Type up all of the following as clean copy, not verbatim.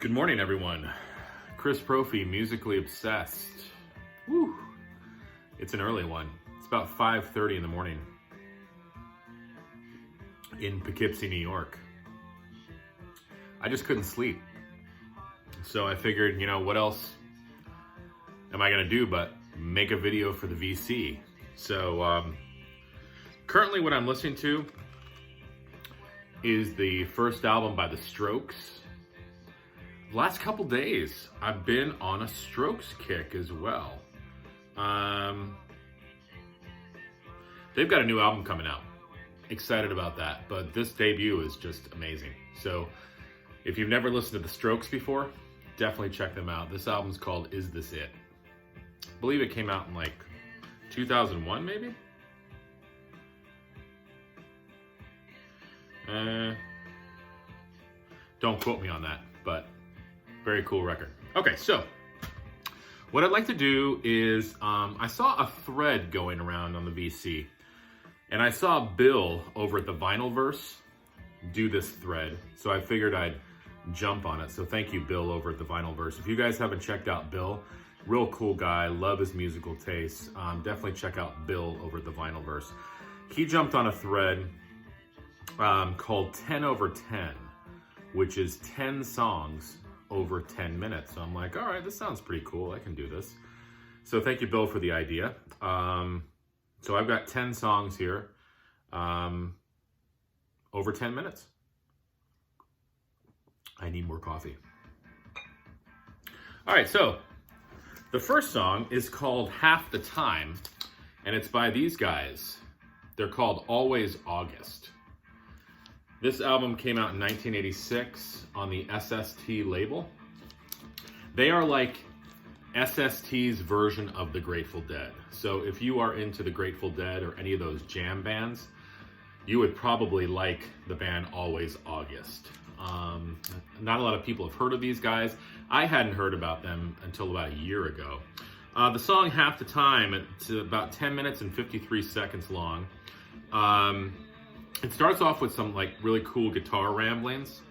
Good morning, everyone. Chris Prophy, Musically Obsessed. Woo! It's an early one. It's about 5:30 in the morning in Poughkeepsie, New York. I just couldn't sleep. So I figured, what else am I gonna do but make a video for the VC? So currently what I'm listening to is the first album by The Strokes. Last couple days, I've been on a Strokes kick as well. They've got a new album coming out. Excited about that, but this debut is just amazing. So if you've never listened to The Strokes before, definitely check them out. This album's called Is This It? I believe it came out in like 2001 maybe? Don't quote me on that, but very cool record. Okay, so what I'd like to do is, I saw a thread going around on the VC, and I saw Bill over at the Vinylverse do this thread, so I figured I'd jump on it. So thank you, Bill, over at the Vinylverse. If you guys haven't checked out Bill, real cool guy, love his musical taste. Definitely check out Bill over at the Vinylverse. He jumped on a thread called 10 over 10, which is 10 songs over 10 minutes. So I'm like, all right, this sounds pretty cool. I can do this. So thank you, Bill, for the idea. So I've got 10 songs here, over 10 minutes. I need more coffee. All right, so the first song is called Half the Time, and it's by these guys. They're called Always August. This album came out in 1986 on the SST label. They are like SST's version of the Grateful Dead. So if you are into the Grateful Dead or any of those jam bands, you would probably like the band Always August. Not a lot of people have heard of these guys. I hadn't heard about them until about a year ago. The song Half the Time, it's about 10 minutes and 53 seconds long. It starts off with some like really cool guitar ramblings.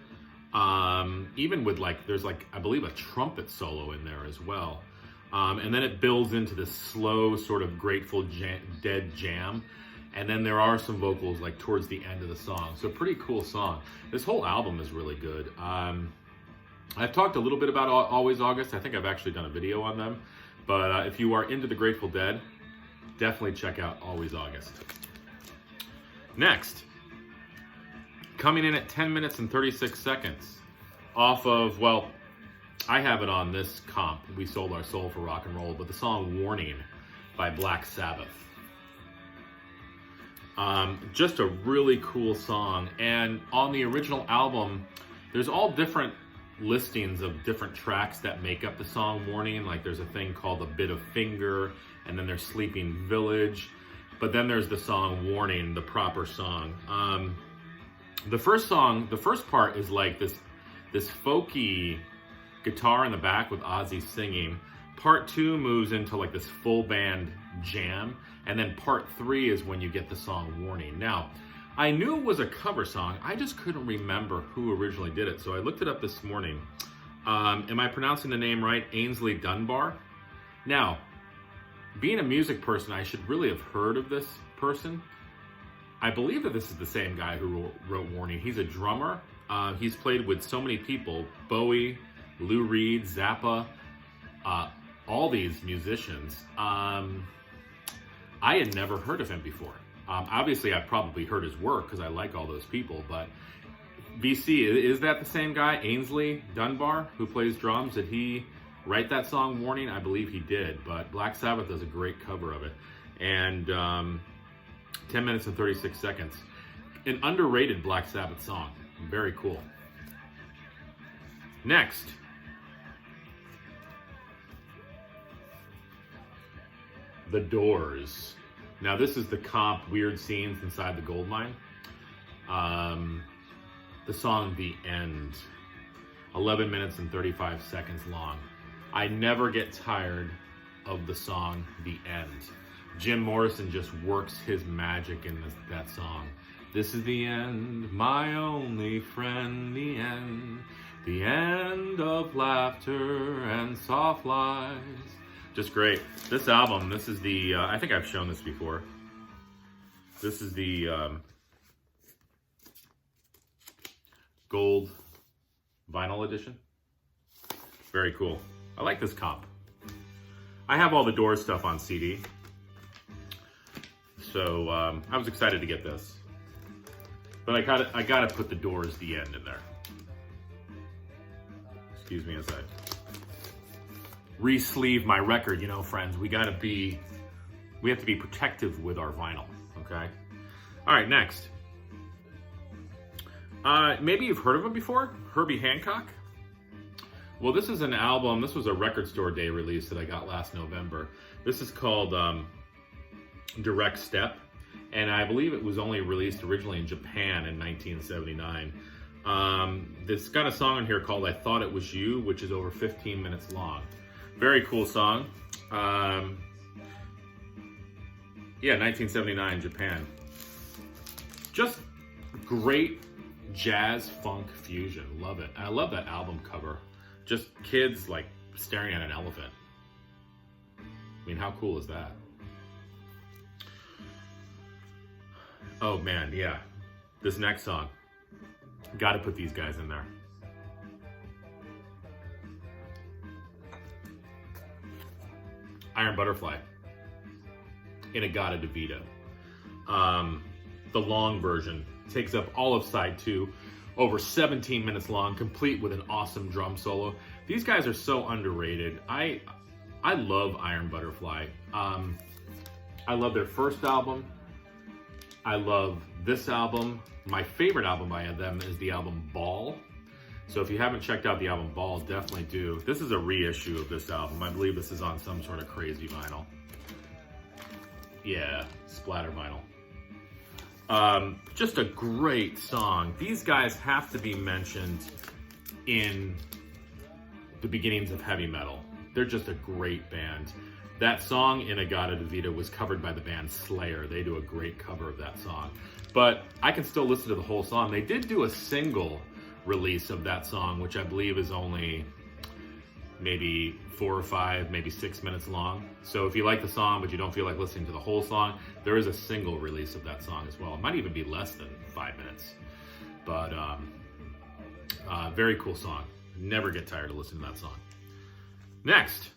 Even with there's I believe a trumpet solo in there as well. And then it builds into this slow sort of Grateful Dead jam. And then there are some vocals towards the end of the song. So pretty cool song. This whole album is really good. I've talked a little bit about Always August. I think I've actually done a video on them. But if you are into the Grateful Dead, definitely check out Always August. Next, coming in at 10 minutes and 36 seconds off of, I have it on this comp, We Sold Our Soul for Rock and Roll, but the song Warning by Black Sabbath. Just a really cool song. And on the original album, there's all different listings of different tracks that make up the song Warning. There's a thing called A Bit of Finger, and then there's Sleeping Village. But then there's the song Warning, the proper song. The first part is this folky guitar in the back with Ozzy singing. Part 2 moves into this full band jam. And then part 3 is when you get the song Warning. Now, I knew it was a cover song. I just couldn't remember who originally did it. So I looked it up this morning. Am I pronouncing the name right? Ainsley Dunbar. Now, being a music person, I should really have heard of this person. I believe that this is the same guy who wrote Warning. He's a drummer. He's played with so many people. Bowie, Lou Reed, Zappa, all these musicians. I had never heard of him before. Obviously, I've probably heard his work because I like all those people, but VC, is that the same guy, Ainsley Dunbar, who plays drums? Did he write that song Warning? I believe he did, but Black Sabbath does a great cover of it. And 10 minutes and 36 seconds. An underrated Black Sabbath song. Very cool. Next. The Doors. Now this is the comp Weird Scenes Inside the Gold Mine. The song The End. 11 minutes and 35 seconds long. I never get tired of the song The End. Jim Morrison just works his magic in that song. This is the end, my only friend, the end. The end sound of laughter and soft lies. Just great. This album, this is the, I think I've shown this before. This is the gold vinyl edition. Very cool. I like this comp. I have all the Doors stuff on CD. So I was excited to get this. But I gotta put the Doors The End in there. Excuse me as I re-sleeve my record. You know, friends, we have to be protective with our vinyl, okay? All right, next. Maybe you've heard of him before, Herbie Hancock. Well, this is an album, this was a Record Store Day release that I got last November. This is called Direct Step, and I believe it was only released originally in Japan in 1979. This got a song on here called I Thought It Was You, which is over 15 minutes long. Very cool song. Yeah, 1979, Japan. Just great jazz funk fusion. Love it. I love that album cover. Just kids like staring at an elephant. I mean, how cool is that? Oh man, yeah. This next song. Got to put these guys in there. Iron Butterfly. In-A-Gadda-Da-Vida. The long version takes up all of side 2, over 17 minutes long, complete with an awesome drum solo. These guys are so underrated. I love Iron Butterfly. I love their first album. I love this album. My favorite album by them is the album Ball. So if you haven't checked out the album Ball, definitely do. This is a reissue of this album. I believe this is on some sort of crazy vinyl. Yeah, splatter vinyl. Just a great song. These guys have to be mentioned in the beginnings of heavy metal. They're just a great band. That song, In-A-Gadda-Da-Vida, was covered by the band Slayer. They do a great cover of that song. But I can still listen to the whole song. They did do a single release of that song, which I believe is only maybe 4 or 5, maybe 6 minutes long. So if you like the song, but you don't feel like listening to the whole song, there is a single release of that song as well. It might even be less than 5 minutes. But very cool song. Never get tired of listening to that song. Next.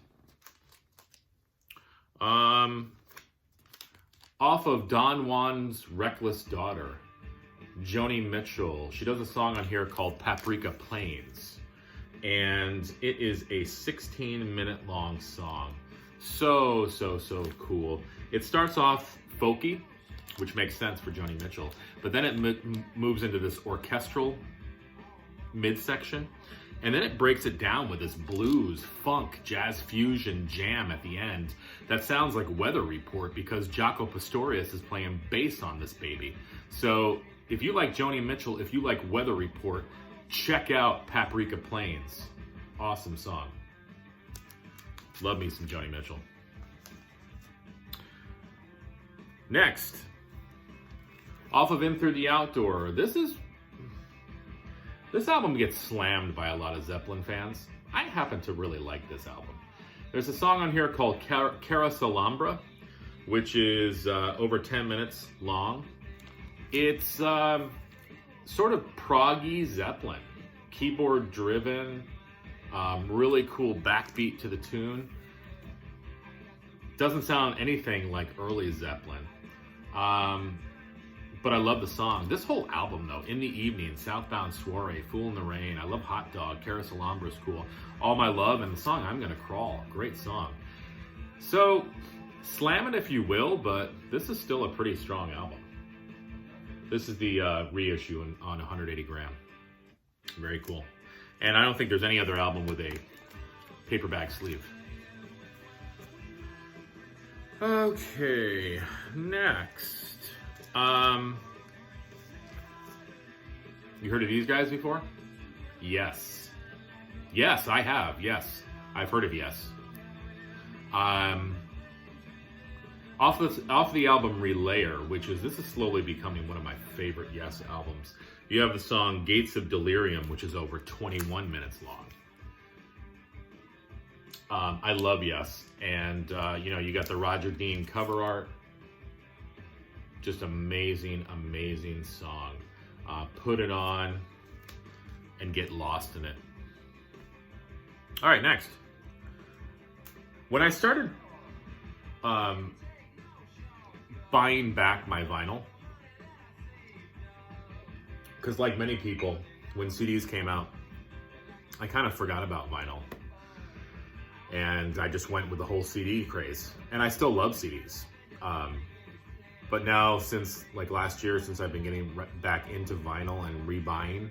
Off of Don Juan's Reckless Daughter, Joni Mitchell. She does a song on here called Paprika Plains. And it is a 16-minute long song. So cool. It starts off folky, which makes sense for Joni Mitchell, but then it moves into this orchestral midsection, and then it breaks it down with this blues, funk, jazz fusion jam at the end that sounds like Weather Report, because Jaco Pastorius is playing bass on this baby. So if you like Joni Mitchell, if you like Weather Report, check out Paprika Plains. Awesome song. Love me some Joni Mitchell. Next, off of In Through the Outdoor. This album gets slammed by a lot of Zeppelin fans. I happen to really like this album. There's a song on here called Carouselambra, which is over 10 minutes long. It's sort of proggy Zeppelin, keyboard driven, really cool backbeat to the tune. Doesn't sound anything like early Zeppelin, but I love the song. This whole album though, In the Evening, Southbound Soiree, Fool in the Rain, I love Hot Dog, Carouselambra is cool, All My Love, and the song I'm Gonna Crawl, great song. So slam it if you will, but this is still a pretty strong album. This is the reissue on 180 gram. Very cool. And I don't think there's any other album with a paperback sleeve. Okay, next. You heard of these guys before? Yes. Yes, I have. Yes, I've heard of Yes. Off the album Relayer, this is slowly becoming one of my favorite Yes albums. You have the song Gates of Delirium, which is over 21 minutes long. I love Yes. And, you know, you got the Roger Dean cover art. Just amazing, amazing song. Put it on and get lost in it. All right, next. When I started buying back my vinyl, because like many people, when CDs came out, I kind of forgot about vinyl. And I just went with the whole CD craze. And I still love CDs. But now, since like last year, since I've been getting back into vinyl and rebuying,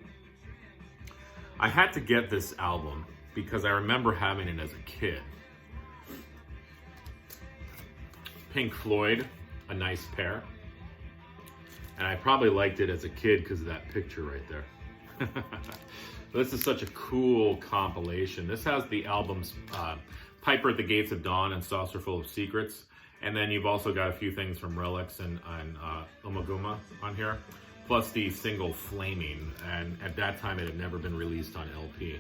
I had to get this album because I remember having it as a kid. Pink Floyd, A Nice Pair. And I probably liked it as a kid because of that picture right there. This is such a cool compilation. This has the albums Piper at the Gates of Dawn and Saucerful of Secrets. And then you've also got a few things from Relics and Umaguma on here. Plus the single Flaming. And at that time it had never been released on LP.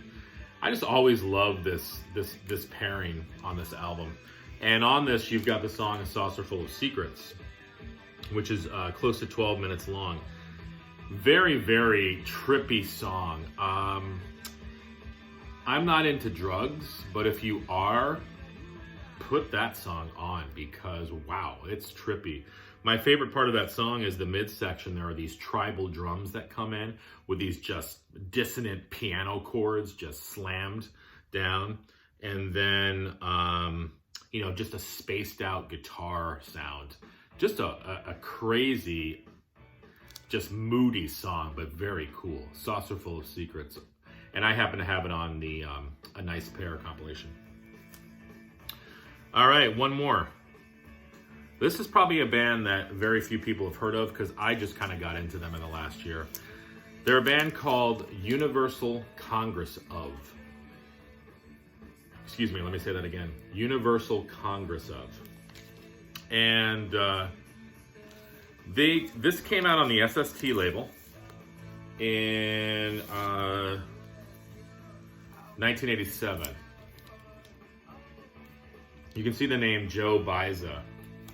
I just always loved this pairing on this album. And on this you've got the song A Saucerful of Secrets, which is close to 12 minutes long. Very, very trippy song. I'm not into drugs, but if you are, put that song on because wow, it's trippy. My favorite part of that song is the midsection. There are these tribal drums that come in with these just dissonant piano chords just slammed down. And then, you know, just a spaced out guitar sound. Just a crazy, just moody song, but very cool. Saucerful of Secrets. And I happen to have it on the A Nice Pair compilation. All right, one more. This is probably a band that very few people have heard of because I just kind of got into them in the last year. They're a band called Universal Congress of. Excuse me, let me say that again. Universal Congress of. And this came out on the SST label in 1987. You can see the name Joe Baiza.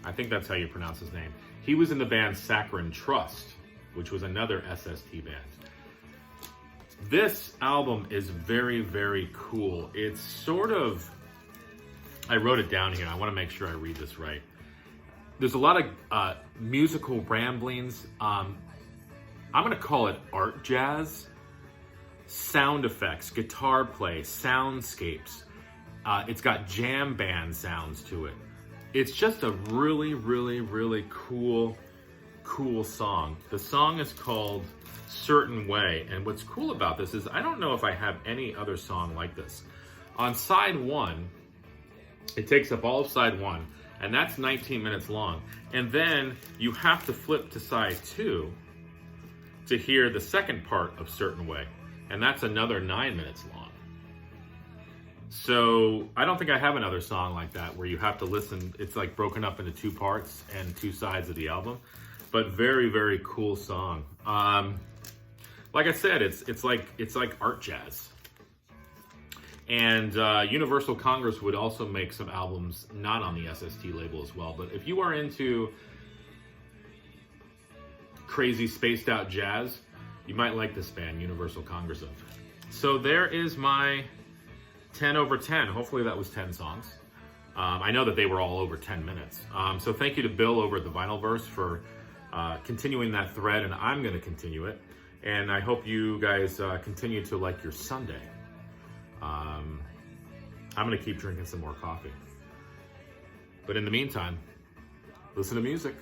I think that's how you pronounce his name. He was in the band Saccharine Trust, which was another SST band. This album is very, very cool. It's sort of, I wrote it down here. I want to make sure I read this right. There's a lot of musical ramblings. I'm going to call it art jazz. Sound effects, guitar play, soundscapes. It's got jam band sounds to it. It's just a really, really, really cool song. The song is called Certain Way. And what's cool about this is I don't know if I have any other song like this. On side one, it takes up all of side one, and that's 19 minutes long. And then you have to flip to side two to hear the second part of Certain Way. And that's another 9 minutes long. So I don't think I have another song like that where you have to listen. It's like broken up into two parts and two sides of the album, but very, very cool song. Like I said, it's like art jazz. And Universal Congress would also make some albums not on the SST label as well. But if you are into crazy spaced out jazz, you might like this band, Universal Congress of. So there is my 10 over 10. Hopefully that was 10 songs. I know that they were all over 10 minutes. So thank you to Bill over at the Vinylverse for continuing that thread, and I'm going to continue it. And I hope you guys continue to like your Sunday. I'm going to keep drinking some more coffee. But in the meantime, listen to music.